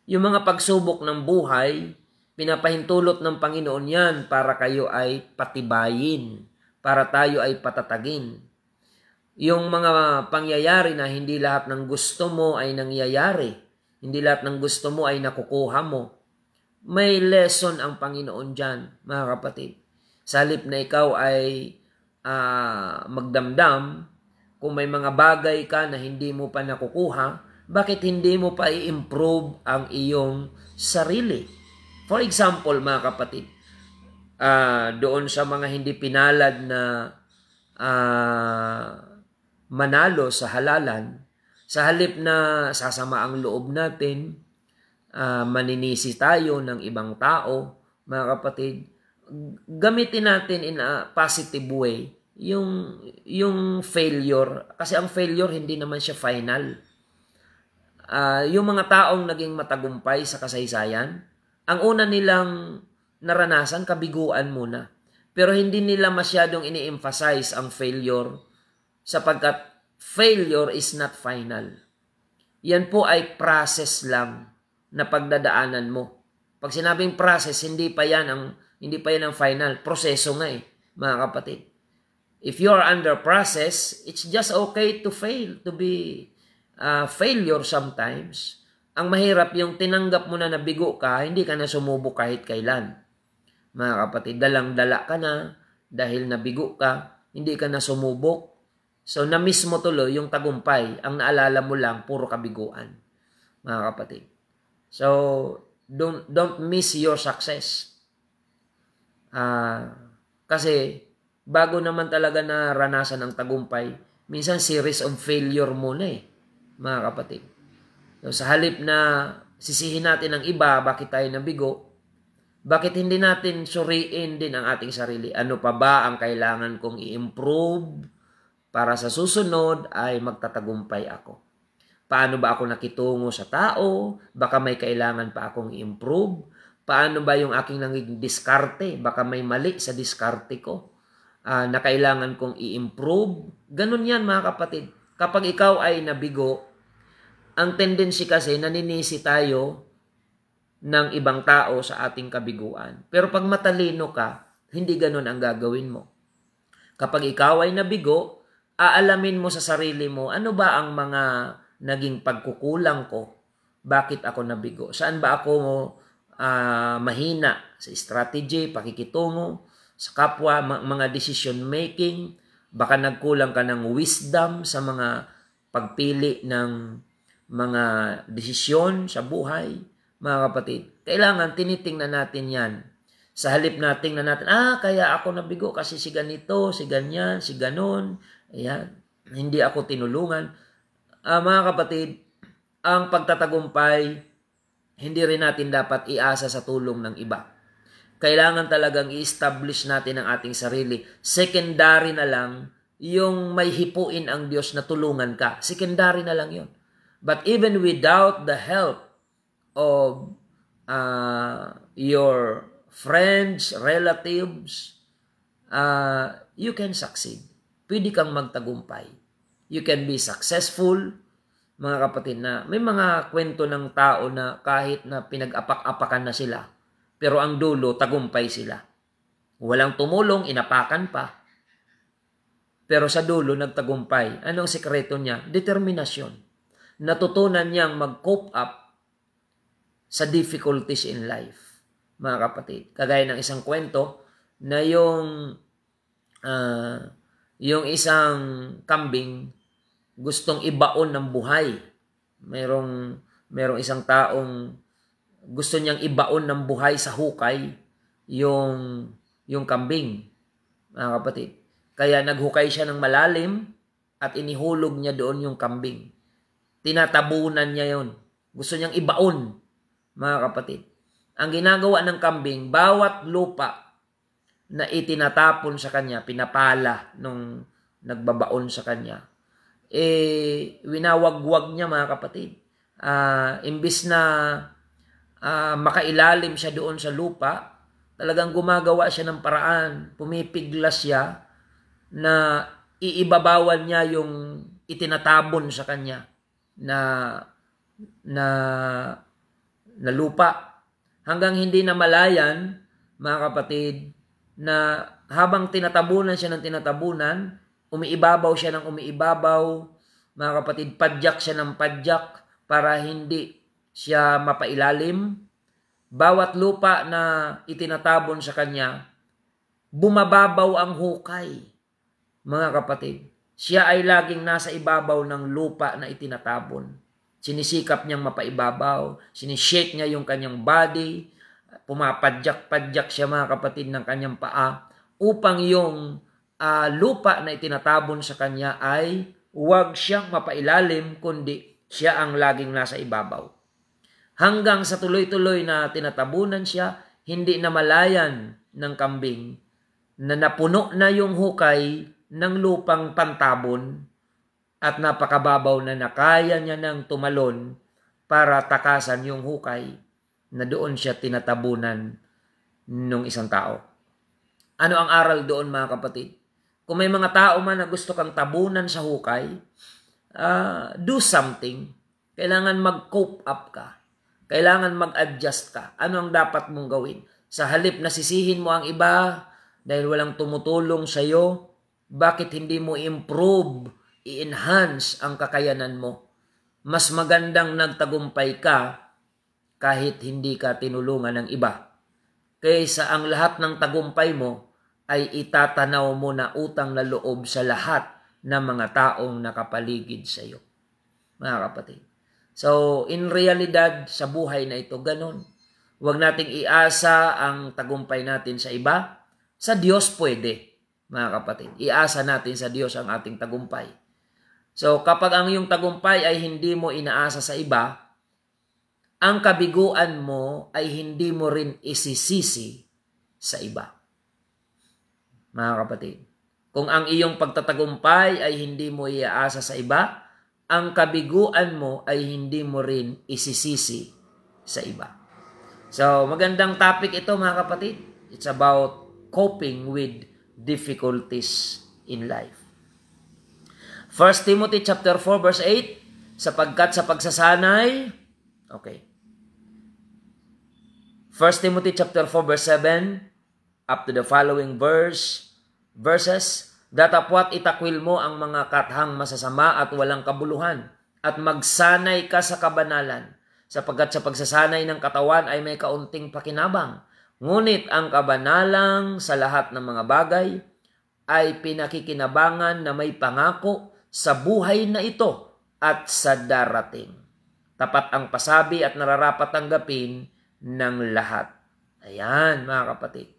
Yung mga pagsubok ng buhay, pinapahintulot ng Panginoon yan para kayo ay patibayin, para tayo ay patatagin. Yung mga pangyayari na hindi lahat ng gusto mo ay nangyayari, hindi lahat ng gusto mo ay nakukuha mo, may lesson ang Panginoon dyan, mga kapatid. Sa halip na ikaw ay magdamdam, kung may mga bagay ka na hindi mo pa nakukuha, bakit hindi mo pa i-improve ang iyong sarili? For example, mga kapatid, doon sa mga hindi pinalad na manalo sa halalan, sa halip na sasama ang loob natin, maninisi tayo ng ibang tao, mga kapatid, gamitin natin in a positive way yung failure. Kasi ang failure, hindi naman siya final. Yung mga taong naging matagumpay sa kasaysayan, ang una nilang naranasan, kabiguan muna. Pero hindi nila masyadong ini-emphasize ang failure sapagkat failure is not final. Yan po ay process lang na pagdadaanan mo. Pag sinabing process, hindi pa yan ang final. Proseso nga mga kapatid. If you are under process, it's just okay to fail, to be failure sometimes. Ang mahirap yung tinanggap mo na nabigo ka, hindi ka na sumubok kahit kailan. Mga kapatid, dalang-dala ka na dahil nabigo ka, hindi ka na sumubok. So, na-miss mo tuloy yung tagumpay. Ang naalala mo lang, puro kabiguan. Mga kapatid. So, don't miss your success. Kasi bago naman talaga naranasan ang tagumpay, minsan series of failure muna mga kapatid. So, sa halip na sisihin natin ang iba, bakit tayo nabigo, bakit hindi natin suriin din ang ating sarili? Ano pa ba ang kailangan kong i-improve para sa susunod ay magtatagumpay ako? Paano ba ako nakitungo sa tao? Baka may kailangan pa akong i-improve. Paano ba yung aking naging diskarte? Baka may mali sa diskarte ko na kailangan kong i-improve. Ganun yan mga kapatid. Kapag ikaw ay nabigo, ang tendency kasi naninisi tayo ng ibang tao sa ating kabiguan. Pero pag matalino ka, hindi ganun ang gagawin mo. Kapag ikaw ay nabigo, aalamin mo sa sarili mo, ano ba ang mga naging pagkukulang ko? Bakit ako nabigo? Saan ba ako mahina? Sa strategy, pakikitungo, sa kapwa, mga decision making, baka nagkulang ka ng wisdom sa mga pagpili ng mga desisyon sa buhay. Mga kapatid, kailangan tinitingnan natin yan. Sa halip na tingnan natin, kaya ako nabigo kasi si ganito, si ganyan, si ganon. Ayan, hindi ako tinulungan. Mga kapatid, ang pagtatagumpay, hindi rin natin dapat iasa sa tulong ng iba. Kailangan talagang i-establish natin ang ating sarili. Secondary na lang yung may hipuin ang Diyos na tulungan ka. Secondary na lang yun. But even without the help of your friends, relatives, you can succeed. Pwede kang magtagumpay. You can be successful. Mga kapatid, na may mga kwento ng tao na kahit na pinag-apak-apakan na sila, pero ang dulo, tagumpay sila. Walang tumulong, inapakan pa. Pero sa dulo, nagtagumpay. Anong sekreto niya? Determinasyon. Natutunan niyang mag-cope up sa difficulties in life, mga kapatid. Kagaya ng isang kwento na yung isang kambing gustong ibaon ng buhay. Merong isang taong gusto niyang ibaon ng buhay sa hukay yung kambing, mga kapatid. Kaya naghukay siya ng malalim at inihulog niya doon yung kambing. Tinatabunan niya yon. Gusto niyang ibaon, mga kapatid. Ang ginagawa ng kambing, bawat lupa na itinatapon sa kanya, pinapala nung nagbabaon sa kanya, winawagwag niya, mga kapatid. Imbis na makailalim siya doon sa lupa, talagang gumagawa siya ng paraan, pumipiglas siya na iibabawan niya yung itinatabon sa kanya na lupa. Hanggang hindi na malayan, mga kapatid, na habang tinatabunan siya ng tinatabunan, umiibabaw siya ng umiibabaw, mga kapatid, padyak siya ng padyak para hindi siya mapailalim. Bawat lupa na itinatabon sa kanya, bumababaw ang hukay, mga kapatid. Siya ay laging nasa ibabaw ng lupa na itinatabon. Sinisikap niyang mapaibabaw, sinishake niya yung kanyang body, pumapadyak-padyak siya, mga kapatid, ng kanyang paa, upang yung lupa na itinatabon sa kanya ay huwag siyang mapailalim, kundi siya ang laging nasa ibabaw. Hanggang sa tuloy-tuloy na tinatabunan siya, hindi na malayan ng kambing na napuno na yung hukay ng lupang pantabon at napakababaw na nakaya niya ng tumalon para takasan yung hukay na doon siya tinatabunan ng isang tao. Ano ang aral doon, mga kapatid? Kung may mga tao man na gusto kang tabunan sa hukay, do something. Kailangan mag-cope up ka. Kailangan mag-adjust ka. Ano ang dapat mong gawin? Sa halip na sisihin mo ang iba dahil walang tumutulong sa iyo, bakit hindi mo improve, i-enhance ang kakayanan mo? Mas magandang nagtagumpay ka kahit hindi ka tinulungan ng iba, kaysa ang lahat ng tagumpay mo ay itatanaw mo na utang na loob sa lahat ng mga taong nakapaligid sa iyo, mga kapatid. So, in realidad, sa buhay na ito, ganun. Huwag nating iasa ang tagumpay natin sa iba. Sa Diyos pwede, mga kapatid. Iasa natin sa Diyos ang ating tagumpay. So kapag ang iyong tagumpay ay hindi mo inaasa sa iba, ang kabiguan mo ay hindi mo rin isisisi sa iba. Mga kapatid, kung ang iyong pagtatagumpay ay hindi mo iaasa sa iba, ang kabiguan mo ay hindi mo rin isisisi sa iba. So, magandang topic ito mga kapatid. It's about coping with difficulties in life. 1 Timothy chapter 4 verse 8, sapagkat sa pagsasanay, okay. 1 Timothy chapter 4 verse 7 up to the following verses, datapwat itakwil mo ang mga kathang masasama at walang kabuluhan, at magsanay ka sa kabanalan, sapagkat sa pagsasanay ng katawan ay may kaunting pakinabang. Ngunit ang kabanalang sa lahat ng mga bagay ay pinakikinabangan na may pangako sa buhay na ito at sa darating. Tapat ang pasabi at nararapat tanggapin ng lahat. Ayan, mga kapatid.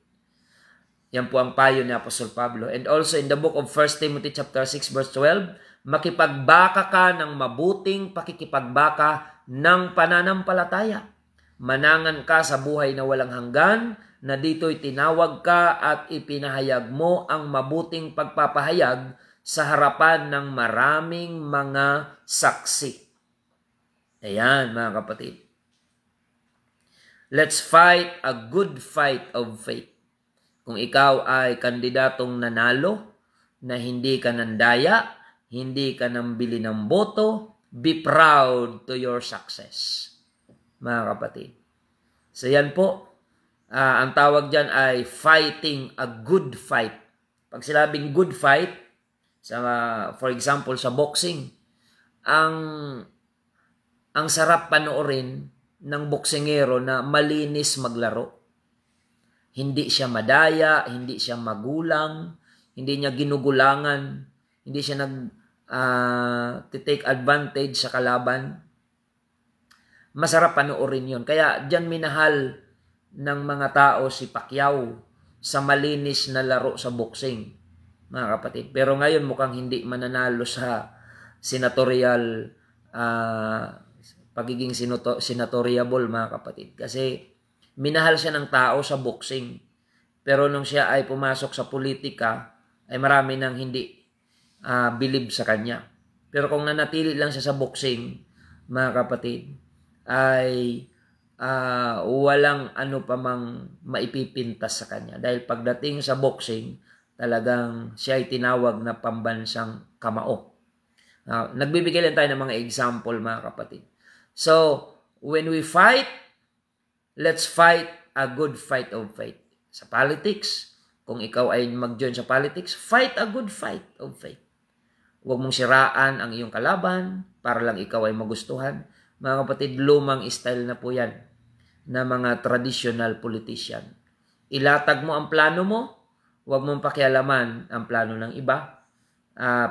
Yan po ang payo ni Apostol Pablo. And also in the book of 1 Timothy chapter 6 verse 12, makipagbaka ka ng mabuting pakikipagbaka ng pananampalataya. Manangan ka sa buhay na walang hanggan, na dito'y tinawag ka at ipinahayag mo ang mabuting pagpapahayag sa harapan ng maraming mga saksi. Ayan, mga kapatid. Let's fight a good fight of faith. Kung ikaw ay kandidatong nanalo, na hindi ka nandaya, hindi ka nambili ng boto, be proud to your success, mga kapatid. So yan po, ang tawag dyan ay fighting a good fight. Pag sinabing good fight, for example sa boxing, ang sarap panoorin ng boksingero na malinis maglaro. Hindi siya madaya, hindi siya magulang, hindi niya ginugulangan, hindi siya take advantage sa kalaban. Masarap panoorin yon. Kaya diyan minahal ng mga tao si Pacquiao sa malinis na laro sa boxing, mga kapatid. Pero ngayon mukhang hindi mananalo sa senatorial pagiging senatoriable, mga kapatid. Kasi minahal siya ng tao sa boxing. Pero nung siya ay pumasok sa politika, ay marami nang hindi believe sa kanya. Pero kung nanatili lang siya sa boxing, mga kapatid, ay walang ano pa mang maipipintas sa kanya. Dahil pagdating sa boxing, talagang siya ay tinawag na pambansang kamao. Nagbibigay lang tayo ng mga example, mga kapatid. So, when we fight, let's fight a good fight of faith. Sa politics, kung ikaw ay mag-join sa politics, fight a good fight of faith. Huwag mong siraan ang iyong kalaban para lang ikaw ay magustuhan. Mga kapatid, lumang style na po yan na mga traditional politician. Ilatag mo ang plano mo, huwag mong pakialaman ang plano ng iba.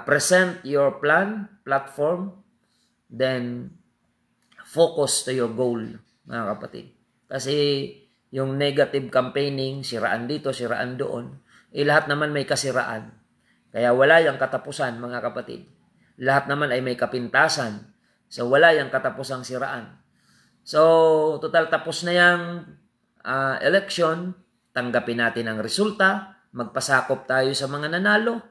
Present your plan, platform, then focus to your goal, mga kapatid. Kasi yung negative campaigning, siraan dito, siraan doon, lahat naman may kasiraan. Kaya wala yung katapusan, mga kapatid. Lahat naman ay may kapintasan. So wala yung katapusang siraan. So total tapos na yung election, tanggapin natin ang resulta, magpasakop tayo sa mga nanalo,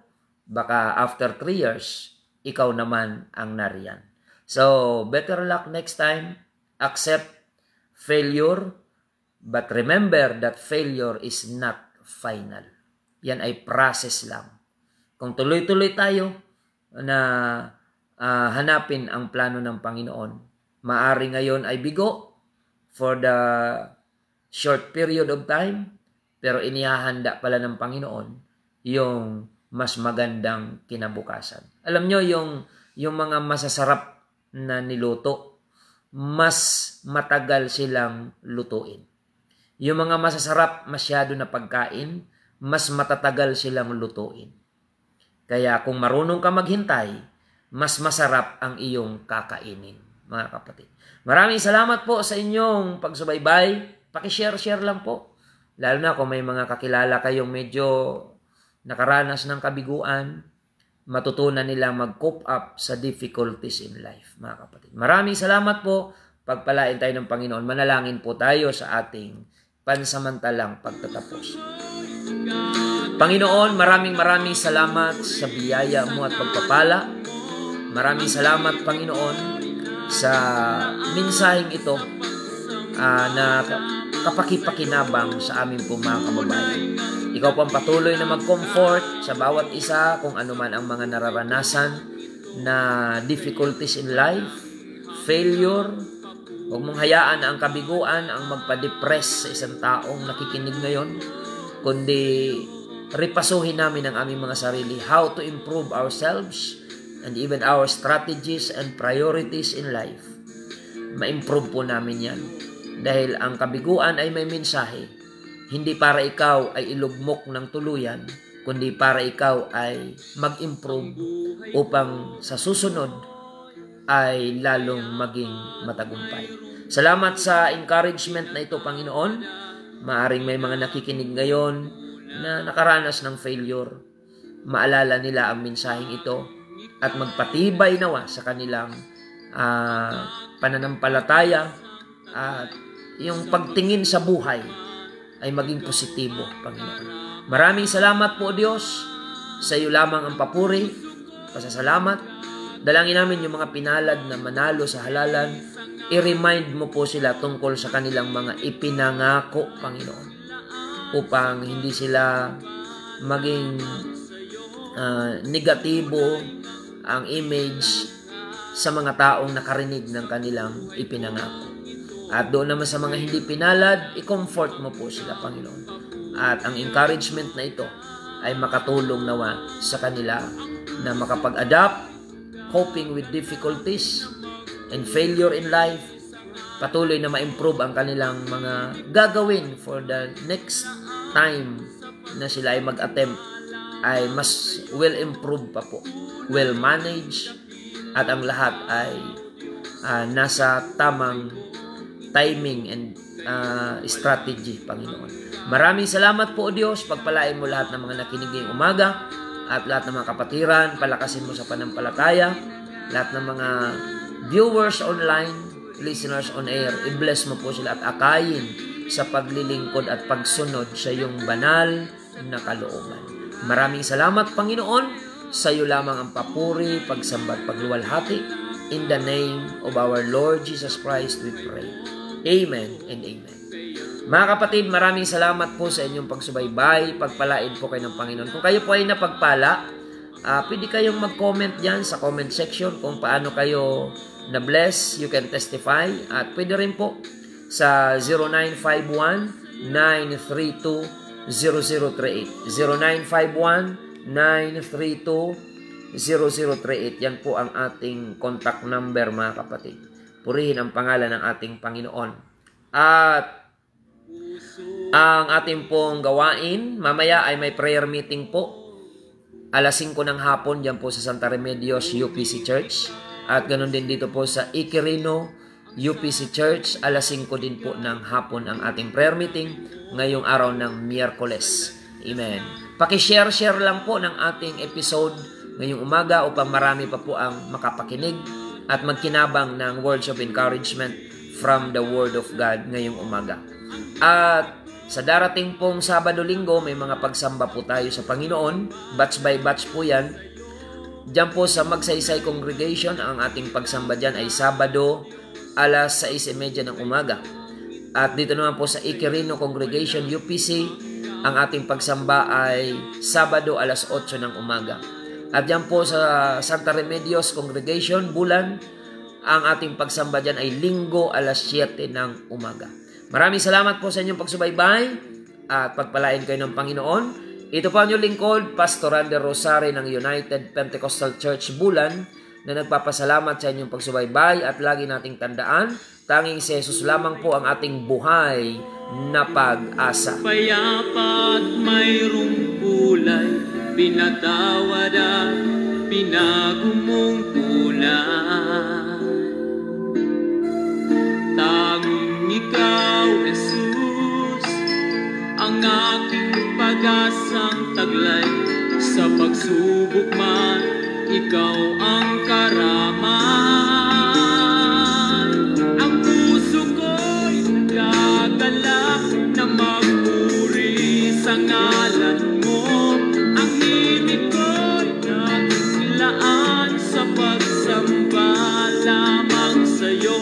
baka after 3 years, ikaw naman ang nariyan. So better luck next time. Accept failure, but remember that failure is not final. Yan ay process lang. Kung tuloy-tuloy tayo na hanapin ang plano ng Panginoon, maari ngayon ay bigo for the short period of time, pero inihahanda pala ng Panginoon yung mas magandang kinabukasan. Alam nyo, yung mga masasarap na niluto, mas matagal silang lutuin. Yung mga masasarap masyado na pagkain, mas matatagal silang lutuin. Kaya kung marunong ka maghintay, mas masarap ang iyong kakainin, mga kapatid. Maraming salamat po sa inyong pagsubaybay. Paki-share lang po Lalo na kung may mga kakilala kayong medyo nakaranas ng kabiguan, matutunan nilang mag-cope up sa difficulties in life, mga kapatid. Maraming salamat po. Pagpalain tayo ng Panginoon. Manalangin po tayo sa ating pansamantalang pagtatapos. Panginoon, maraming salamat sa biyaya mo at pagpapala. Maraming salamat, Panginoon, sa mensaheng ito na kapakipakinabang sa aming pong mga kababayan. Ikaw po ang patuloy na mag-comfort sa bawat isa kung ano man ang mga nararanasan na difficulties in life, failure. Huwag mong hayaan na ang kabiguan ang magpa-depress sa isang taong nakikinig ngayon, kundi repasuhin namin ang aming mga sarili, how to improve ourselves and even our strategies and priorities in life. Ma-improve po namin yan. Dahil ang kabiguan ay may mensahe, hindi para ikaw ay ilugmok ng tuluyan, kundi para ikaw ay mag-improve upang sa susunod ay lalong maging matagumpay. Salamat sa encouragement na ito, Panginoon. Maaring may mga nakikinig ngayon na nakaranas ng failure. Maalala nila ang mensaheng ito at magpatibay nawa sa kanilang pananampalataya at yung pagtingin sa buhay ay maging positibo, Panginoon. Maraming salamat po, Diyos. Sa iyo lamang ang papuri, pasasalamat. Dalangin namin yung mga pinalad na manalo sa halalan. I-remind mo po sila tungkol sa kanilang mga ipinangako, Panginoon, upang hindi sila maging negatibo ang image sa mga taong nakarinig ng kanilang ipinangako. At doon naman sa mga hindi pinalad, i-comfort mo po sila, Panginoon. At ang encouragement na ito ay makatulong nawa sa kanila na makapag-adapt, coping with difficulties and failure in life, patuloy na ma-improve ang kanilang mga gagawin for the next time na sila ay mag-attempt ay mas well-improve pa po, well-managed, at ang lahat ay nasa tamang timing and strategy, Panginoon. Maraming salamat po, Diyos. Pagpalain mo lahat ng mga nakinig ngayong umaga at lahat ng mga kapatiran. Palakasin mo sa panampalataya. Lahat ng mga viewers online, listeners on air, i-bless mo po sila at akayin sa paglilingkod at pagsunod sa iyong banal na kalooban. Maraming salamat, Panginoon. Sa iyo lamang ang papuri, pagsamba at pagluwalhati. In the name of our Lord Jesus Christ we pray. Amen and amen. Mga kapatid, maraming salamat po sa inyong pagsubaybay. Pagpalain po kayo ng Panginoon. Kung kayo po ay napagpala, pwede kayong mag-comment dyan sa comment section kung paano kayo na-bless. You can testify. At pwede rin po sa 0951-932-0038. 0951-932-0038. Yan po ang ating contact number, mga kapatid. Purihin ang pangalan ng ating Panginoon. At ang ating pong gawain, mamaya ay may prayer meeting po. Alas 5 ng hapon, dyan po sa Santa Remedios UPC Church. At ganoon din dito po sa Iquirino UPC Church. Alas 5 din po ng hapon ang ating prayer meeting ngayong araw ng Miyerkules. Amen. Pakishare-share lang po ng ating episode ngayong umaga upang marami pa po ang makapakinig at magkinabang ng words of encouragement from the Word of God ngayong umaga. At sa darating pong Sabado-Linggo, may mga pagsamba po tayo sa Panginoon. Batch by batch po yan. Diyan po sa Magsaysay Congregation, ang ating pagsamba dyan ay Sabado, alas 6:30 ng umaga. At dito naman po sa Iquirino Congregation, UPC, ang ating pagsamba ay Sabado, alas 8 ng umaga. At diyan po sa Santa Remedios Congregation, Bulan, ang ating pagsamba dyan ay Linggo, alas 7 ng umaga. Maraming salamat po sa inyong pagsubaybay at pagpalain kayo ng Panginoon. Ito po ang inyong lingkod, Pastor Ander Rosari ng United Pentecostal Church Bulan, na nagpapasalamat sa inyong pagsubaybay at lagi nating tandaan, tanging si Jesus lamang po ang ating buhay na pag-asa. Payapa at mayroong kulay, pinatawad at pinagumong kulay. Tanging ikaw, Jesus, ang ang taglay, sa pagsubok man, ikaw ang karaman. Ang puso ko'y nagagalak na magpuri sa ngalan mo. Ang himig ko'y naglaan sa pagsamba lamang sa'yo.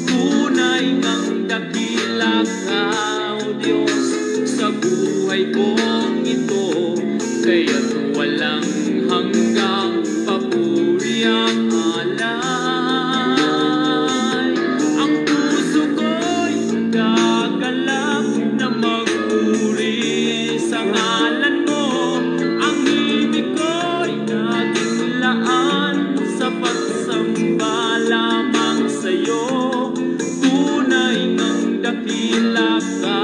Tunay ngang dakila ka, O Diyos, sa buhay kong ito, kaya't walang hanggang papuri ang alay. Ang puso ko'y nagagalak na magpuri sa ngalan mo. Ang himig ko'y naglaan sa pagsamba lamang sa'yo. Tunay ngang dakila ka,